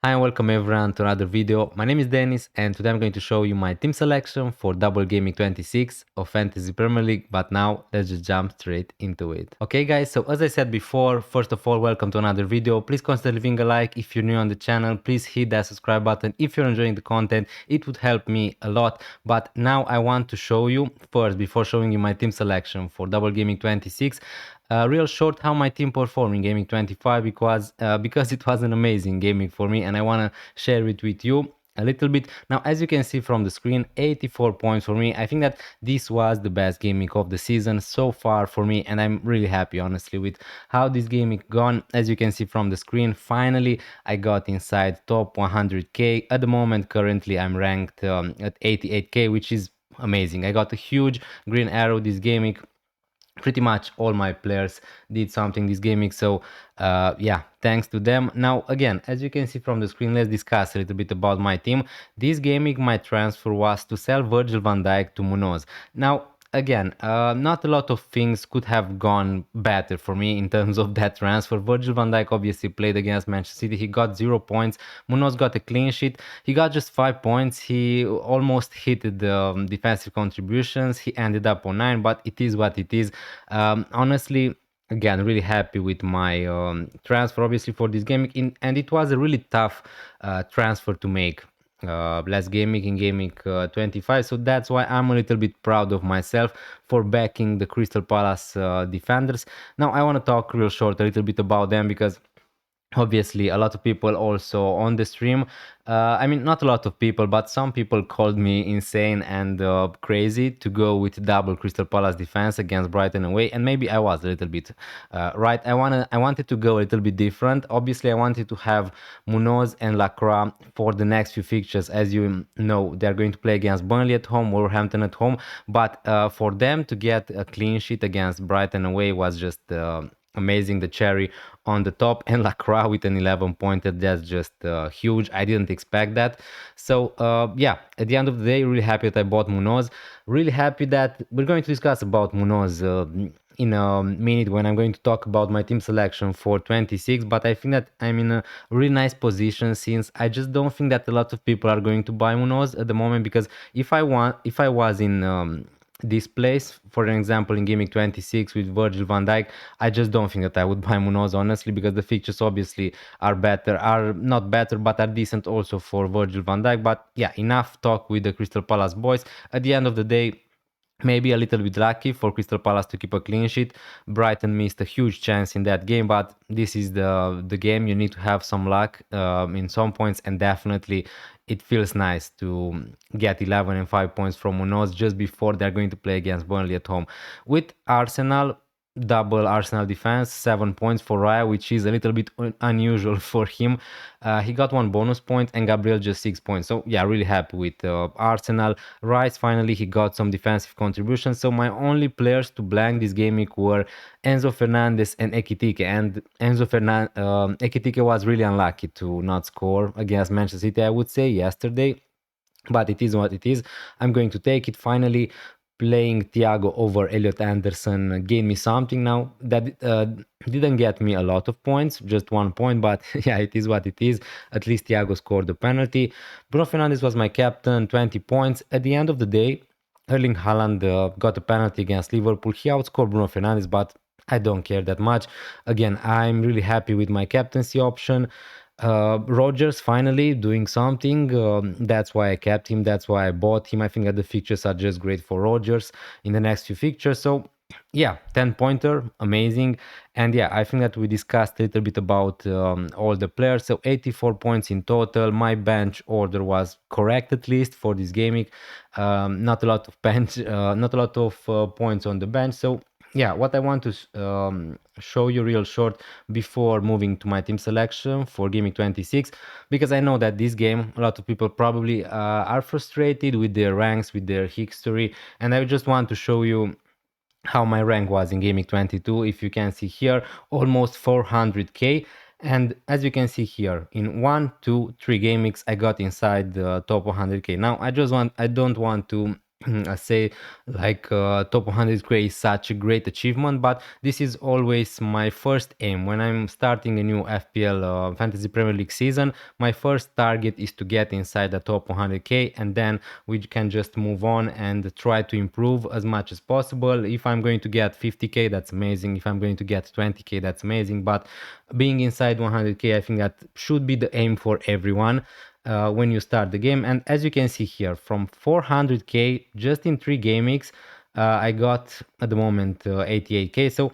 Hi and welcome everyone to another video. My name is Dennis and today I'm going to show you my team selection for double gaming 26 of Fantasy Premier League, but now let's just jump straight into it. Okay guys, so as I said before, first of all, welcome to another video. Please consider leaving a like if you're new on the channel. Please hit that subscribe button if you're enjoying the content. It would help me a lot. But now I want to show you first, before showing you my team selection for double gaming 26, real short how my team performed in gaming 25 because it was an amazing gaming for me and I want to share it with you a little bit. Now, as you can see from the screen, 84 points for me. I think that this was the best gaming of the season so far for me, and I'm really happy honestly with how this gaming gone. As you can see from the screen, finally I got inside top 100k. At the moment, currently I'm ranked at 88k, which is amazing. I got a huge green arrow this gaming. Pretty much all my players did something this gaming, so yeah, thanks to them. Now again, as you can see from the screen, let's discuss a little bit about my team. This gaming, my transfer was to sell Virgil van Dijk to Munoz. Now again, not a lot of things could have gone better for me in terms of that transfer. Virgil van Dijk obviously played against Manchester City. He got 0 points. Munoz got a clean sheet. He got just 5 points. He almost hit the defensive contributions. He ended up on 9, but it is what it is. Honestly, again, really happy with my transfer obviously for this gaming, and it was a really tough transfer to make. Last gaming in gaming 25, so that's why I'm a little bit proud of myself for backing the Crystal Palace defenders. Now I want to talk real short a little bit about them because obviously a lot of people also on the stream, I mean, not a lot of people, but some people called me insane and crazy to go with double Crystal Palace defense against Brighton away, and maybe I was a little bit right. I wanted to go a little bit different. Obviously I wanted to have Munoz and Lacroix for the next few fixtures. As you know, they're going to play against Burnley at home, Wolverhampton at home, but for them to get a clean sheet against Brighton away was just amazing. The cherry on the top, and Lacroix with an 11 pointer, that's just huge. I didn't expect that. So yeah, at the end of the day, really happy that I bought Munoz. Really happy that we're going to discuss about Munoz in a minute when I'm going to talk about my team selection for 26. But I think that I'm in a really nice position, since I just don't think that a lot of people are going to buy Munoz at the moment, because if I was in this place, for an example, in gaming 26 with Virgil van Dijk, I just don't think that I would buy Munoz honestly, because the features obviously are not better, but are decent also for Virgil van Dijk. But yeah, enough talk with the Crystal Palace boys. At the end of the day, maybe a little bit lucky for Crystal Palace to keep a clean sheet. Brighton missed a huge chance in that game, but this is the game. You need to have some luck in some points, and definitely it feels nice to get 11 and 5 points from Munoz just before they're going to play against Burnley at home. With Arsenal, double Arsenal defense, 7 points for Raya, which is a little bit unusual for him. He got 1 bonus point, and Gabriel just 6 points. So yeah, really happy with Arsenal. Rice, finally he got some defensive contributions. So my only players to blank this game were Enzo Fernandez and Ekitike, and Ekitike was really unlucky to not score against Manchester City, I would say, yesterday, but it is what it is. I'm going to take it. Finally, playing Thiago over Elliot Anderson gave me something. Now that didn't get me a lot of points, just 1 point, but yeah, it is what it is. At least Thiago scored the penalty. Bruno Fernandes was my captain, 20 points. At the end of the day, Erling Haaland got a penalty against Liverpool. He outscored Bruno Fernandes, but I don't care that much. Again, I'm really happy with my captaincy option. Rogers finally doing something. That's why I kept him. That's why I bought him. I think that the fixtures are just great for Rogers in the next few fixtures. So yeah, 10 pointer, amazing. And yeah, I think that we discussed a little bit about all the players. So 84 points in total. My bench order was correct, at least for this gaming. Not a lot of bench, not a lot of points on the bench. So yeah, what I want to show you real short before moving to my team selection for gaming 26, because I know that this game, a lot of people probably are frustrated with their ranks, with their history, and I just want to show you how my rank was in gaming 22. If you can see here, almost 400k. And as you can see here, in 1, 2, 3 gamings, I got inside the top 100k. Now I don't want to I say like top 100 grade is such a great achievement, but this is always my first aim. When I'm starting a new FPL Fantasy Premier League season, my first target is to get inside the top 100k, and then we can just move on and try to improve as much as possible. If I'm going to get 50k, that's amazing. If I'm going to get 20k, that's amazing. But being inside 100k, I think that should be the aim for everyone when you start the game. And as you can see here, from 400k just in 3 game weeks, I got at the moment 88k. So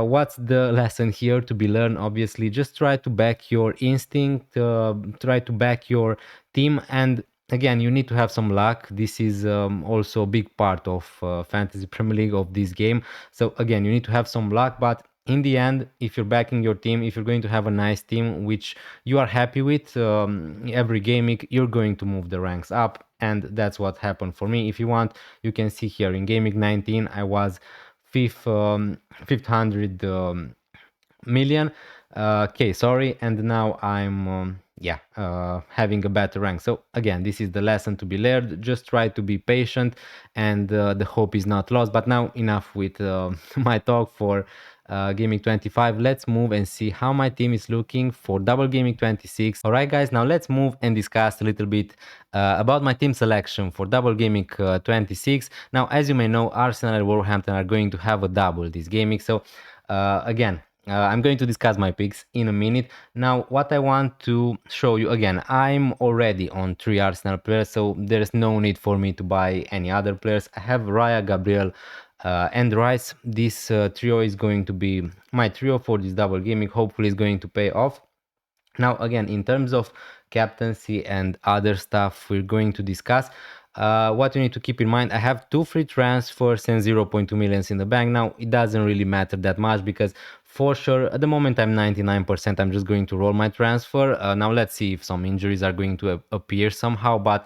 what's the lesson here to be learned? Obviously, just try to back your instinct, try to back your team, and again, you need to have some luck. This is also a big part of Fantasy Premier League, of this game. So again, you need to have some luck, but in the end, if you're backing your team, if you're going to have a nice team which you are happy with, every game week you're going to move the ranks up, and that's what happened for me. If you want, you can see here in game week 19 I was fifth, 500 million, okay, sorry, and now I'm having a better rank. So again, this is the lesson to be learned. Just try to be patient, and the hope is not lost. But now enough with my talk for gaming 25. Let's move and see how my team is looking for double gaming 26. All right, guys, now let's move and discuss a little bit about my team selection for double gaming 26. Now, as you may know, Arsenal and Wolverhampton are going to have a double this gaming. So again, I'm going to discuss my picks in a minute. Now, what I want to show you, again, I'm already on 3 Arsenal players, so there's no need for me to buy any other players. I have Raya, Gabriel, and Rice. This trio is going to be my trio for this double gaming. Hopefully, it's going to pay off. Now, again, in terms of captaincy and other stuff we're going to discuss, what you need to keep in mind, I have 2 free transfers and 0.2 millions in the bank. Now, it doesn't really matter that much because for sure, at the moment, I'm 99%. I'm just going to roll my transfer. Now, let's see if some injuries are going to appear somehow, but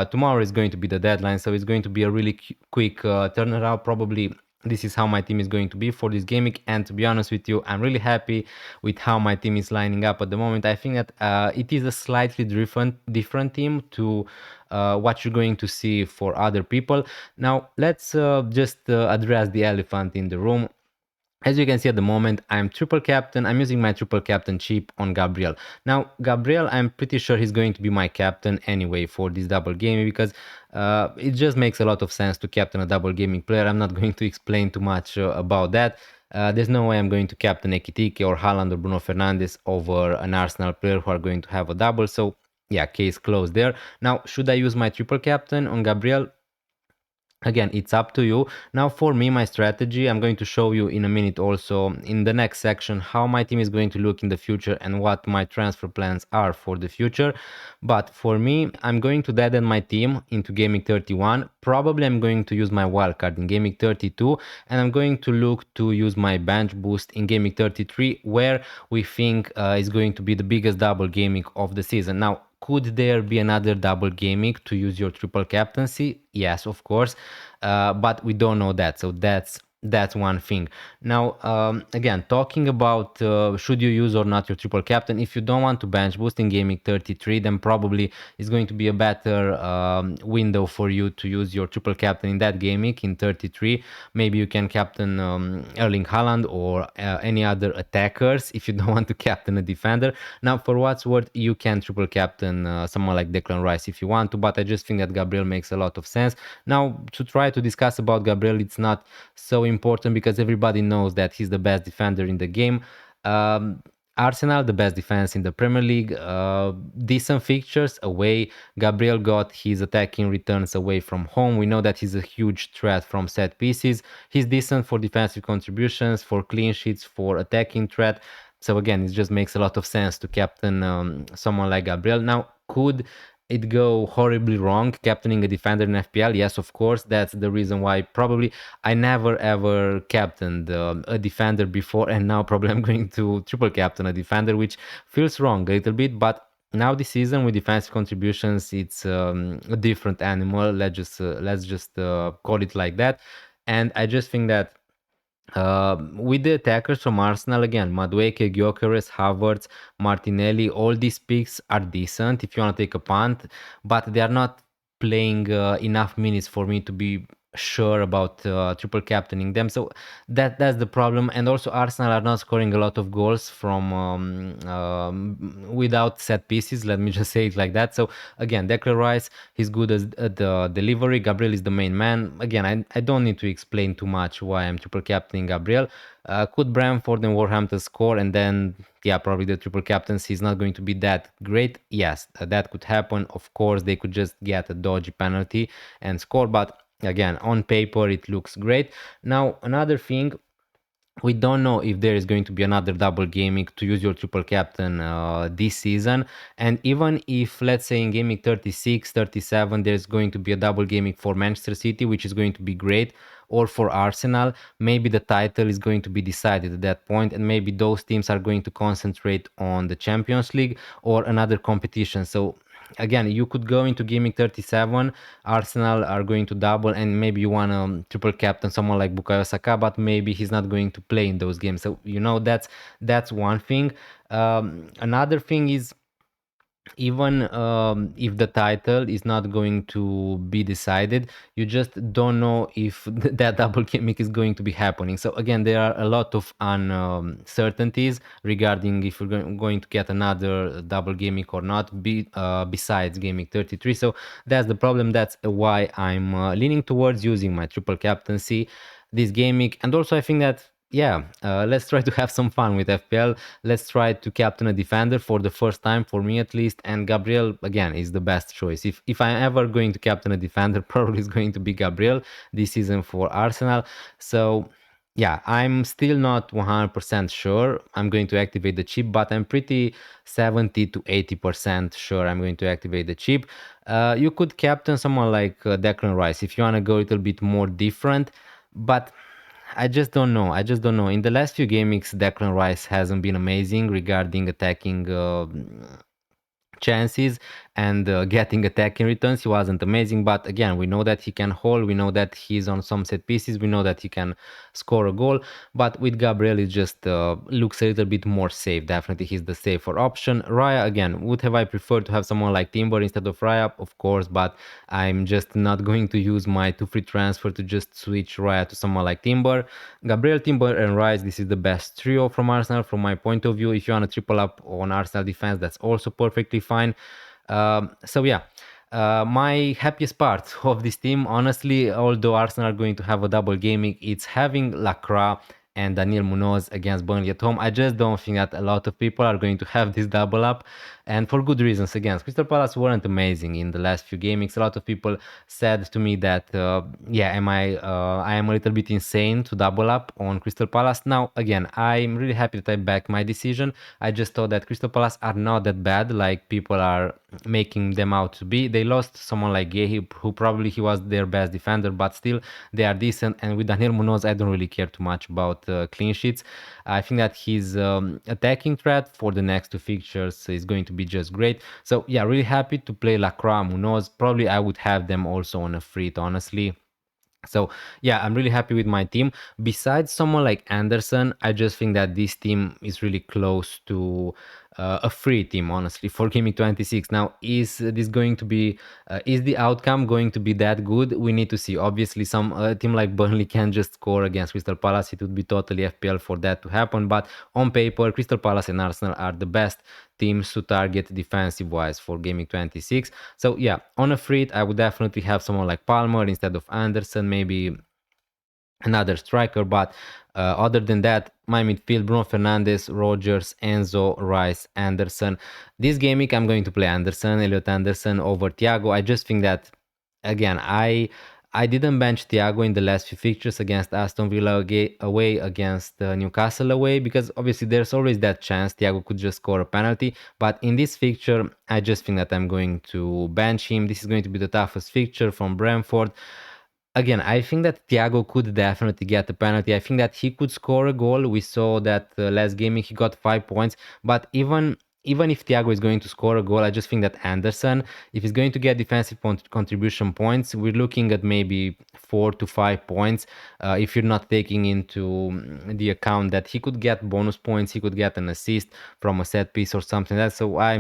tomorrow is going to be the deadline, so it's going to be a really quick turnaround. Probably this is how my team is going to be for this gaming, and to be honest with you, I'm really happy with how my team is lining up at the moment. I think that it is a slightly different team to what you're going to see for other people. Now let's just address the elephant in the room. As you can see at the moment, I'm triple captain. I'm using my triple captain chip on Gabriel. Now, Gabriel, I'm pretty sure he's going to be my captain anyway for this double gaming because it just makes a lot of sense to captain a double gaming player. I'm not going to explain too much about that. There's no way I'm going to captain Ekitike or Haaland or Bruno Fernandes over an Arsenal player who are going to have a double. So, yeah, case closed there. Now, should I use my triple captain on Gabriel? Again, it's up to you. Now, for me, my strategy, I'm going to show you in a minute also in the next section how my team is going to look in the future and what my transfer plans are for the future. But for me, I'm going to deaden my team into gaming 31. Probably I'm going to use my wildcard in gaming 32, and I'm going to look to use my bench boost in gaming 33, where we think is going to be the biggest double gaming of the season. Now, could there be another double gaming to use your triple captaincy? Yes, of course, but we don't know that. So that's one thing. Now, again, talking about should you use or not your triple captain, if you don't want to bench boost in gaming 33, then probably it's going to be a better window for you to use your triple captain in that gaming in 33. Maybe you can captain Erling Haaland or any other attackers if you don't want to captain a defender. Now, for what's worth, you can triple captain someone like Declan Rice if you want to, but I just think that Gabriel makes a lot of sense. Now, to try to discuss about Gabriel, it's not so important because everybody knows that he's the best defender in the game. Arsenal, the best defense in the Premier League, decent fixtures away. Gabriel got his attacking returns away from home. We know that he's a huge threat from set pieces. He's decent for defensive contributions, for clean sheets, for attacking threat. So again, it just makes a lot of sense to captain someone like Gabriel. Now, could it go horribly wrong captaining a defender in FPL? Yes, of course. That's the reason why probably I never ever captained a defender before, and now probably I'm going to triple captain a defender, which feels wrong a little bit. But now this season with defensive contributions, it's a different animal. Let's just call it like that. And I just think that with the attackers from Arsenal, again, Madueke, Gyökeres, Havertz, Martinelli, all these picks are decent if you want to take a punt, but they are not playing enough minutes for me to be sure about triple captaining them. So that's the problem. And also Arsenal are not scoring a lot of goals from without set pieces. Let me just say it like that. So again, Declan Rice, he's good at the delivery. Gabriel is the main man. Again, I don't need to explain too much why I'm triple captaining Gabriel. Could Bramford and Wolverhampton score and then yeah, probably the triple captaincy is not going to be that great? Yes, that could happen. Of course, they could just get a dodgy penalty and score, but again, on paper it looks great. Now another thing, we don't know if there is going to be another double gaming to use your triple captain this season. And even if, let's say, in gaming 36, 37, there's going to be a double gaming for Manchester City, which is going to be great, or for Arsenal, maybe the title is going to be decided at that point, and maybe those teams are going to concentrate on the Champions League or another competition. So again, you could go into gaming 37, Arsenal are going to double, and maybe you want to triple captain someone like Bukayo Saka, but maybe he's not going to play in those games. So that's one thing. Another thing is, even if the title is not going to be decided, you just don't know if that double gimmick is going to be happening. So again, there are a lot of uncertainties regarding if we're going to get another double gimmick or not, besides gaming 33. So that's the problem. That's why I'm leaning towards using my triple captaincy this gaming. And also I think that yeah, let's try to have some fun with FPL. Let's try to captain a defender for the first time, for me at least. And Gabriel, again, is the best choice. If I'm ever going to captain a defender, probably is going to be Gabriel this season for Arsenal. So yeah, I'm still not 100% sure I'm going to activate the chip, but I'm pretty 70 to 80% sure I'm going to activate the chip. You could captain someone like Declan Rice if you want to go a little bit more different, but I just don't know. I just don't know. In the last few gamings, Declan Rice hasn't been amazing regarding attacking chances and getting attacking returns. He wasn't amazing, but again, we know that he can hold, we know that he's on some set pieces, we know that he can score a goal. But with Gabriel, it just looks a little bit more safe. Definitely he's the safer option. Raya, again, would have I preferred to have someone like Timber instead of Raya? Of course, but I'm just not going to use my 2 free transfer to just switch Raya to someone like Timber. Gabriel, Timber and Rice, this is the best trio from Arsenal from my point of view. If you want to triple up on Arsenal defense, that's also perfectly fine. So yeah, my happiest part of this team, honestly, although Arsenal are going to have a double gaming, it's having Lacroix and Daniel Munoz against Burnley at home. I just don't think that a lot of people are going to have this double up, and for good reasons. Again, Crystal Palace weren't amazing in the last few gamings. A lot of people said to me that, yeah, I am a little bit insane to double up on Crystal Palace. Now, again, I'm really happy that I backed my decision. I just thought that Crystal Palace are not that bad like people are making them out to be. They lost someone like Gehi, who probably he was their best defender, but still they are decent. And with Daniel Munoz, I don't really care too much about clean sheets. I think that his attacking threat for the next two fixtures is going to be just great. So yeah, really happy to play Lacroix, Munoz. Probably I would have them also on a free, honestly. So yeah, I'm really happy with my team. Besides someone like Anderson, I just think that this team is really close to a free team, honestly, for Gaming 26. Now, is this going to be, is the outcome going to be that good? We need to see. Obviously, some team like Burnley can just score against Crystal Palace. It would be totally FPL for that to happen. But on paper, Crystal Palace and Arsenal are the best teams to target defensive wise for Gaming 26. So yeah, on a free, I would definitely have someone like Palmer instead of Anderson, maybe another striker. But other than that, my midfield: Bruno Fernandes, Rogers, Enzo, Rice, Anderson. This game week I'm going to play Anderson, Elliot Anderson over Thiago. I just think that, again, I didn't bench Thiago in the last few fixtures against Aston Villa away, against Newcastle away, because obviously there's always that chance Thiago could just score a penalty. But in this fixture, I just think that I'm going to bench him. This is going to be the toughest fixture from Brentford. Again, I think that Thiago could definitely get a penalty. I think that he could score a goal. We saw that last game he got 5 points. But even even if Thiago is going to score a goal, I just think that Anderson, if he's going to get defensive contribution points, we're looking at maybe 4 to 5 points. If you're not taking into the account that he could get bonus points, he could get an assist from a set piece or something like that. So I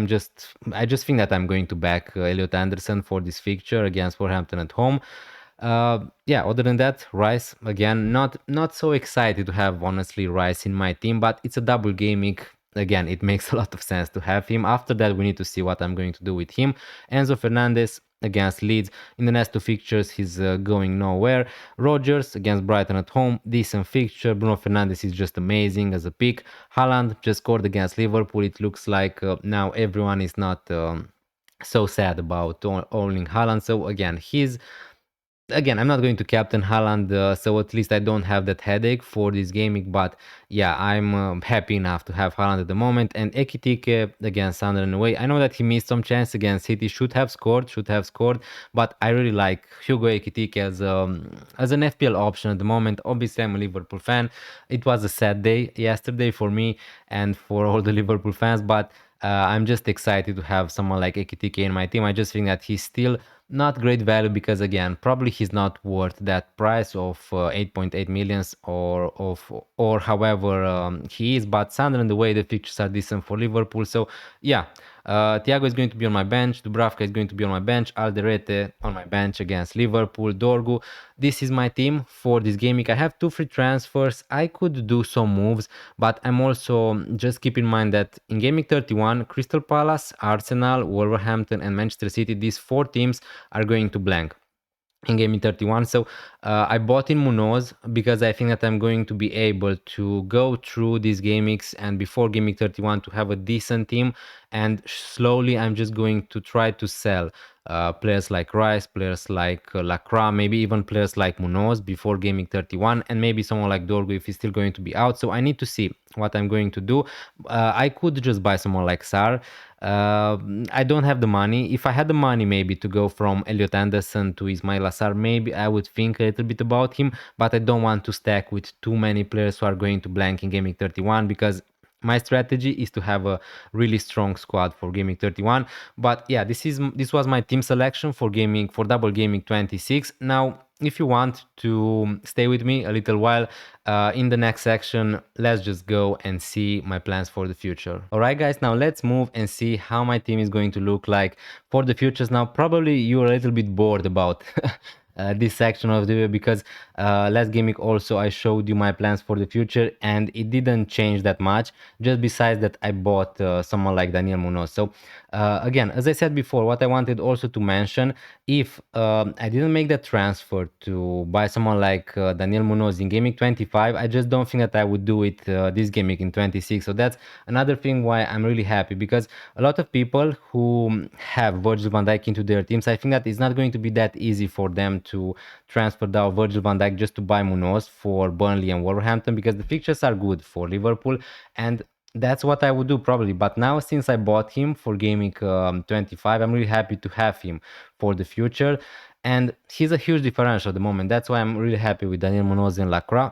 just think that I'm going to back Elliot Anderson for this fixture against Wolverhampton at home. Yeah, other than that, Rice again, not so excited to have honestly Rice in my team, but it's a double gaming. Again, it makes a lot of sense to have him. After that, we need to see what I'm going to do with him. Enzo Fernandez against Leeds. In the next two fixtures, he's going nowhere. Rogers against Brighton at home, decent fixture. Bruno Fernandes is just amazing as a pick. Haaland just scored against Liverpool. It looks like now everyone is not so sad about owning Haaland. So again, I'm not going to captain Haaland, so at least I don't have that headache for this gaming. But yeah, I'm happy enough to have Haaland at the moment. And Ekitike against Sunderland away. I know that he missed some chance against City. Should have scored. But I really like Hugo Ekitike as an FPL option at the moment. Obviously, I'm a Liverpool fan. It was a sad day yesterday for me and for all the Liverpool fans. But I'm just excited to have someone like Ekitike in my team. I just think that he's still not great value because again probably he's not worth that price of 8.8 millions or however he is. But Sunderland, the way the fixtures are decent for Liverpool, so yeah, Thiago is going to be on my bench, Dubravka is going to be on my bench, Alderete on my bench against Liverpool, Dorgu. This is my team for this gaming. I have two free transfers. I could do some moves, but I'm also just keep in mind that in gaming 31, Crystal Palace, Arsenal, Wolverhampton and Manchester City, these four teams are going to blank in gaming 31. So I bought in Munoz because I think that I'm going to be able to go through these gamings and before gaming 31 to have a decent team, and slowly I'm just going to try to sell players like Rice, players like Lacroix, maybe even players like Munoz before gaming 31, and maybe someone like Dorgu if he's still going to be out. So I need to see what I'm going to do. I could just buy someone like Sar. I don't have the money. If I had the money maybe to go from Elliot Anderson to Ismail Assar, maybe I would think a little bit about him, but I don't want to stack with too many players who are going to blank in gaming 31 because my strategy is to have a really strong squad for gaming 31. But yeah, this was my team selection for gaming for double gaming 26. Now if you want to stay with me a little while, in the next section let's just go and see my plans for the future. All right guys, now let's move and see how my team is going to look like for the futures. Now probably you're a little bit bored about this section of the video because last gaming also I showed you my plans for the future and it didn't change that much, just besides that I bought someone like Daniel Munoz. So again, as I said before, what I wanted also to mention, if I didn't make that transfer to buy someone like Daniel Munoz in gaming 25, I just don't think that I would do it this gaming in 26. So that's another thing why I'm really happy, because a lot of people who have Virgil van Dijk into their teams, I think that it's not going to be that easy for them to transfer down Virgil van Dijk just to buy Munoz for Burnley and Wolverhampton, because the fixtures are good for Liverpool, and that's what I would do probably. But now since I bought him for gaming 25, I'm really happy to have him for the future, and he's a huge differential at the moment. That's why I'm really happy with Daniel Munoz and Lacroix.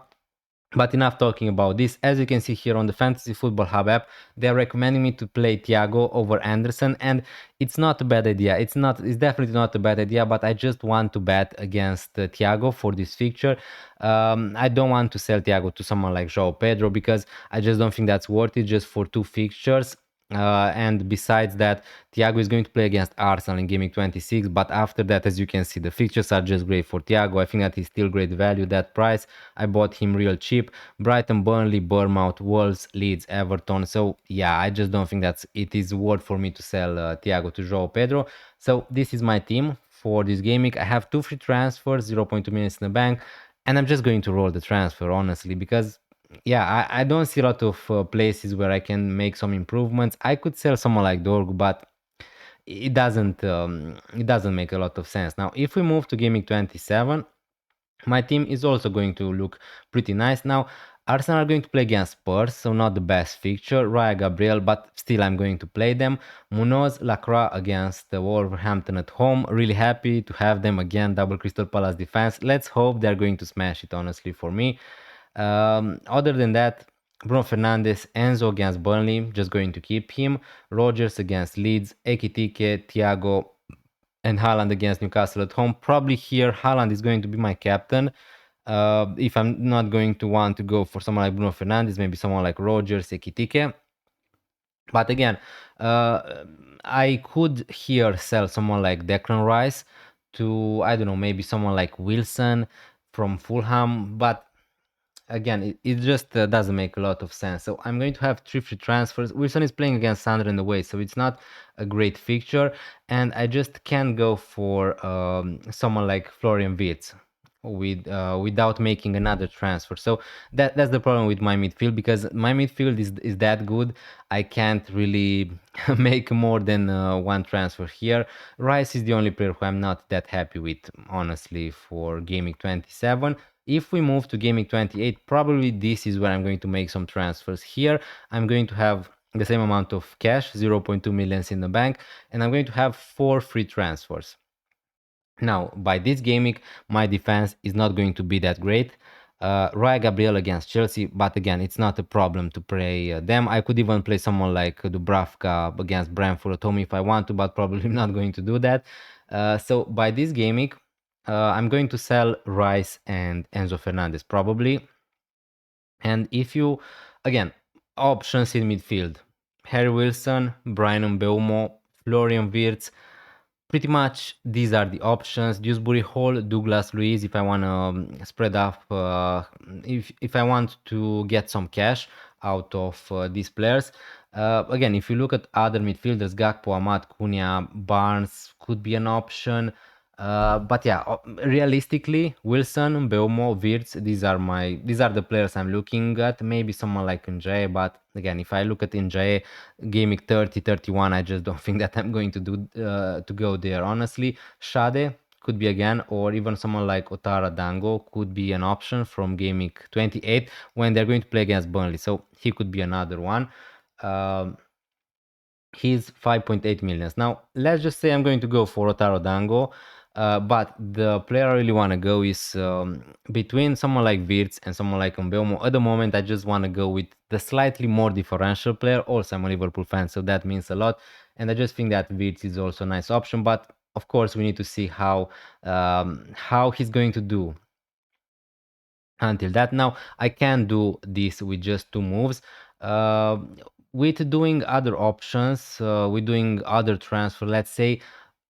But enough talking about this. As you can see here on the Fantasy Football Hub app, they're recommending me to play Thiago over Anderson, and it's not a bad idea. It's definitely not a bad idea, but I just want to bet against Thiago for this fixture. I don't want to sell Thiago to someone like João Pedro because I just don't think that's worth it just for two fixtures. And besides that, Thiago is going to play against Arsenal in gaming 26, but after that, as you can see, the fixtures are just great for Thiago. I think that he's still great value. That price, I bought him real cheap. Brighton, Burnley, Bournemouth, Wolves, Leeds, Everton. So yeah, I just don't think that it is worth for me to sell Thiago to João Pedro. So this is my team for this gaming. I have two free transfers, 0.2 minutes in the bank, and I'm just going to roll the transfer honestly because yeah, I don't see a lot of places where I can make some improvements. I could sell someone like Dorg, but it doesn't make a lot of sense. Now, if we move to gaming 27, my team is also going to look pretty nice. Now, Arsenal are going to play against Spurs, so not the best fixture. Raya Gabriel, but still I'm going to play them. Munoz, Lacroix against the Wolverhampton at home. Really happy to have them again. Double Crystal Palace defense. Let's hope they're going to smash it, honestly, for me. Other than that, Bruno Fernandes, Enzo against Burnley, just going to keep him. Rogers against Leeds, Ekitike, Thiago, and Haaland against Newcastle at home. Probably here, Haaland is going to be my captain. If I'm not going to want to go for someone like Bruno Fernandes, maybe someone like Rogers, Ekitike. But again, uh, I could here sell someone like Declan Rice to, I don't know, maybe someone like Wilson from Fulham. But again, it just doesn't make a lot of sense. So I'm going to have three free transfers. Wilson is playing against Sunderland away, so it's not a great fixture. And I just can't go for someone like Florian Wirtz without making another transfer. So that's the problem with my midfield, because my midfield is that good. I can't really make more than one transfer here. Rice is the only player who I'm not that happy with, honestly, for gaming 27. If we move to gaming 28, probably this is where I'm going to make some transfers. Here I'm going to have the same amount of cash, 0.2 millions in the bank, and I'm going to have 4 free transfers. Now, by this gaming, my defense is not going to be that great. Raya Gabriel against Chelsea, but again, it's not a problem to play them. I could even play someone like Dubravka against Brentford at home if I want to, but probably not going to do that. So by this gaming, I'm going to sell Rice and Enzo Fernandez probably. And if you, again, options in midfield, Harry Wilson, Brian Mbeumo, Florian Wirtz, pretty much these are the options. Dewsbury Hall, Douglas Luiz, if I want to spread up, if I want to get some cash out of these players. Again, if you look at other midfielders, Gakpo, Amat, Cunha, Barnes could be an option. But yeah, realistically, Wilson, Mbeumo, Wirtz, these are the players I'm looking at. Maybe someone like Njay, but again, if I look at Njay, gaming 30, 31, I just don't think that I'm going to do to go there. Honestly, Shade could be again, or even someone like Otara Dango could be an option from gaming 28 when they're going to play against Burnley. So he could be another one. Um, he's 5.8 millions. Now, let's just say I'm going to go for Otaro Dango, but the player I really want to go is between someone like Wirtz and someone like Mbeumo. At the moment, I just want to go with the slightly more differential player. Also, I'm a Liverpool fan, so that means a lot. And I just think that Wirtz is also a nice option, but of course, we need to see how he's going to do until that. Now I can do this with just 2 moves. uh, with doing other options, with doing other transfer, let's say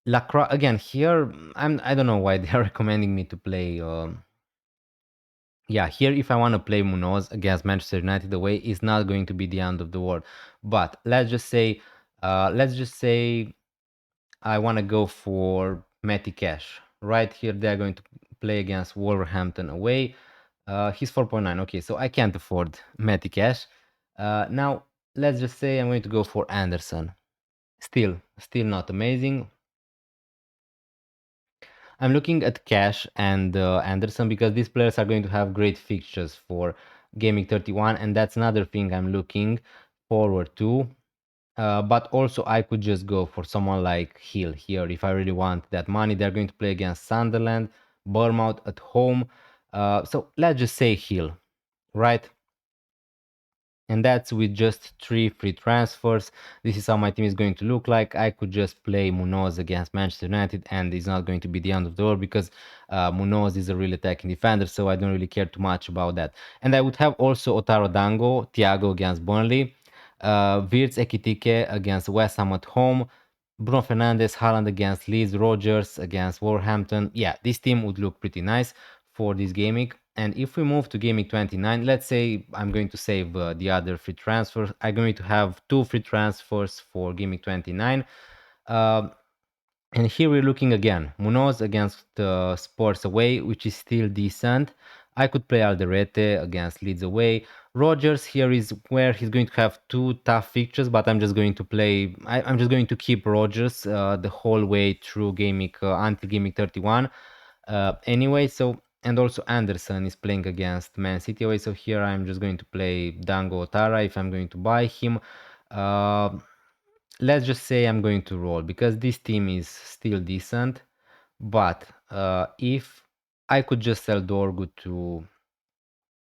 Lacroix again here. I don't know why they are recommending me to play yeah, here if I want to play Munoz against Manchester United away, it's not going to be the end of the world. But let's just say I want to go for Matty Cash. Right here, they're going to play against Wolverhampton away. He's 4.9. Okay, so I can't afford Matty Cash. Now, let's just say I'm going to go for Anderson. Still not amazing. I'm looking at Cash and Anderson because these players are going to have great fixtures for Gaming 31, and that's another thing I'm looking forward to. But also I could just go for someone like Hill here if I really want that money. They're going to play against Sunderland, Bournemouth at home. So let's just say Hill, right? And that's with just 3 free transfers. This is how my team is going to look like. I could just play Munoz against Manchester United, and it's not going to be the end of the world because Munoz is a real attacking defender, so I don't really care too much about that. And I would have also Otaro Dango, Thiago against Burnley, Wirtz Ekitike against West Ham at home, Bruno Fernandes, Haaland against Leeds, Rogers against Wolverhampton. Yeah, this team would look pretty nice for this gaming. And if we move to gaming 29, let's say I'm going to save the other free transfers. I'm going to have 2 free transfers for gaming 29. Uh, and here we're looking again, Munoz against Sports away, which is still decent. I could play Alderete against Leeds away. Rogers here is where he's going to have 2 tough fixtures, but I'm just going to play. I'm just going to keep Rogers the whole way through gaming until gaming 31. Anyway, so and also Anderson is playing against Man City away, so here I'm just going to play Dango Otara if I'm going to buy him. Uh, let's just say I'm going to roll because this team is still decent. But if I could just sell Dorgu to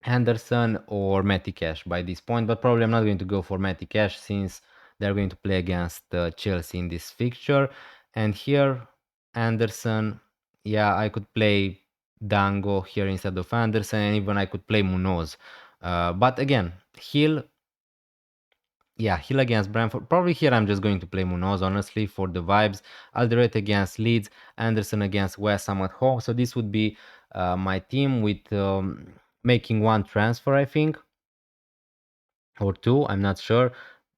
Henderson or Matty Cash by this point, but probably I'm not going to go for Matty Cash since they're going to play against Chelsea in this fixture. And here, Anderson, yeah, I could play Dango here instead of Anderson, and even I could play Munoz. But again, Hill, yeah, Hill against Brentford. Probably here I'm just going to play Munoz, honestly, for the vibes. Alderete against Leeds, Anderson against West Ham at home. So this would be my team with making one transfer, I think, or two. I'm not sure.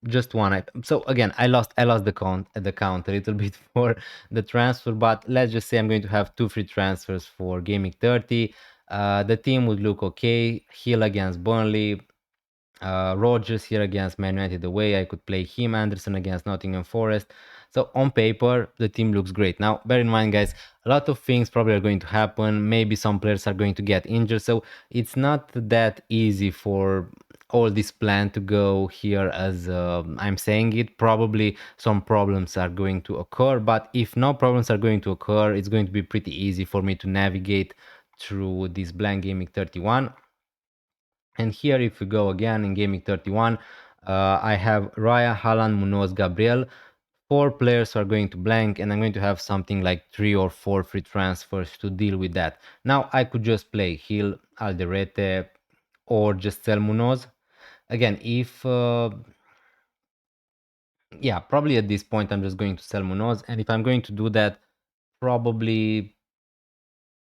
Just one. So again, I lost the count a little bit for the transfer, but let's just say I'm going to have 2 free transfers for gaming 30. The team would look okay. Hill against Burnley, Rogers here against Man United away. I could play him. Anderson against Nottingham Forest. So on paper, the team looks great. Now, bear in mind, guys, a lot of things probably are going to happen. Maybe some players are going to get injured. So it's not that easy for all this plan to go here as I'm saying it. Probably some problems are going to occur. But if no problems are going to occur, it's going to be pretty easy for me to navigate through this blank gaming 31. And here, if we go again in gaming 31, I have Raya, Haaland, Munoz, Gabriel. 4 players are going to blank, and I'm going to have something like 3 or 4 free transfers to deal with that. Now, I could just play Hill, Alderete, or just sell Munoz. Again, if yeah, probably at this point I'm just going to sell Munoz, and if I'm going to do that, probably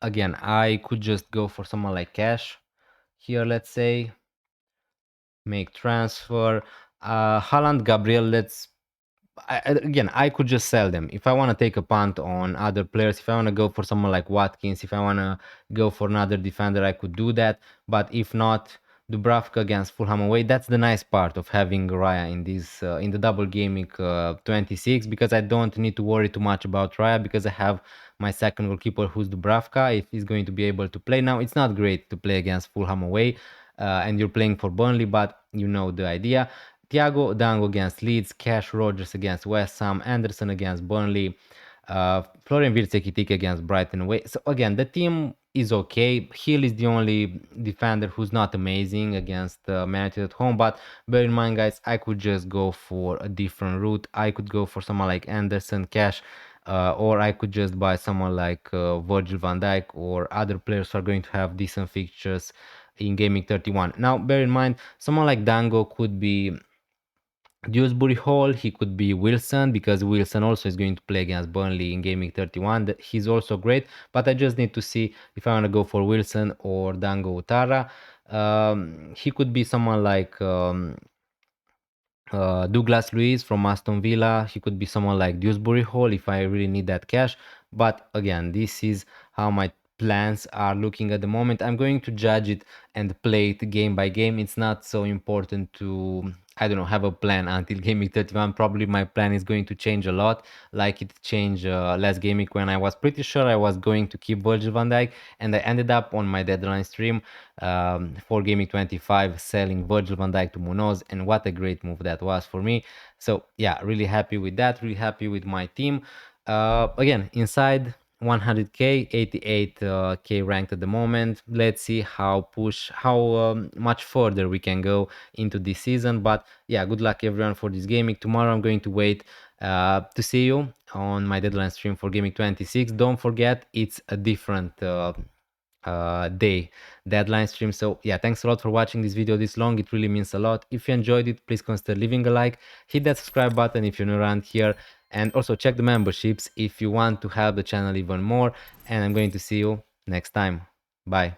again I could just go for someone like Cash here, let's say. Make transfer. Haaland, Gabriel, again, I could just sell them. If I want to take a punt on other players, if I want to go for someone like Watkins, if I want to go for another defender, I could do that. But if not, Dubravka against Fulham away, that's the nice part of having Raya in this in the double gaming 26, because I don't need to worry too much about Raya because I have my second goalkeeper who's Dubravka, if he's going to be able to play. Now, it's not great to play against Fulham away, and you're playing for Burnley, but you know the idea. Thiago Dango against Leeds, Cash Rogers against West Ham, Anderson against Burnley, Florian Wirtz against Brighton away. So again, the team is okay. Hill is the only defender who's not amazing against Man United at home, but bear in mind, guys, I could just go for a different route. I could go for someone like Anderson, Cash, or I could just buy someone like Virgil van Dijk, or other players who are going to have decent fixtures in gaming 31. Now, bear in mind, someone like Dango could be Dewsbury Hall, he could be Wilson, because Wilson also is going to play against Burnley in gaming 31. He's also great, but I just need to see if I want to go for Wilson or Dango Utara. He could be someone like Douglas Luiz from Aston Villa. He could be someone like Dewsbury Hall if I really need that cash. But again, this is how my plans are looking at the moment. I'm going to judge it and play it game by game. It's not so important to, I don't know, have a plan until gaming 31. Probably my plan is going to change a lot, like it changed last gaming when I was pretty sure I was going to keep Virgil van Dijk, and I ended up on my deadline stream for gaming 25 selling Virgil van Dijk to Munoz, and what a great move that was for me. So yeah, really happy with that, really happy with my team. Again, inside 100k, 88k ranked at the moment. Let's see how much further we can go into this season. But yeah, good luck everyone for this gaming. Tomorrow I'm going to wait to see you on my deadline stream for gaming 26. Don't forget, it's a different day deadline stream. So yeah, thanks a lot for watching this video this long. It really means a lot. If you enjoyed it, please consider leaving a like, hit that subscribe button if you're new around here, and also check the memberships if you want to help the channel even more. And I'm going to see you next time. Bye.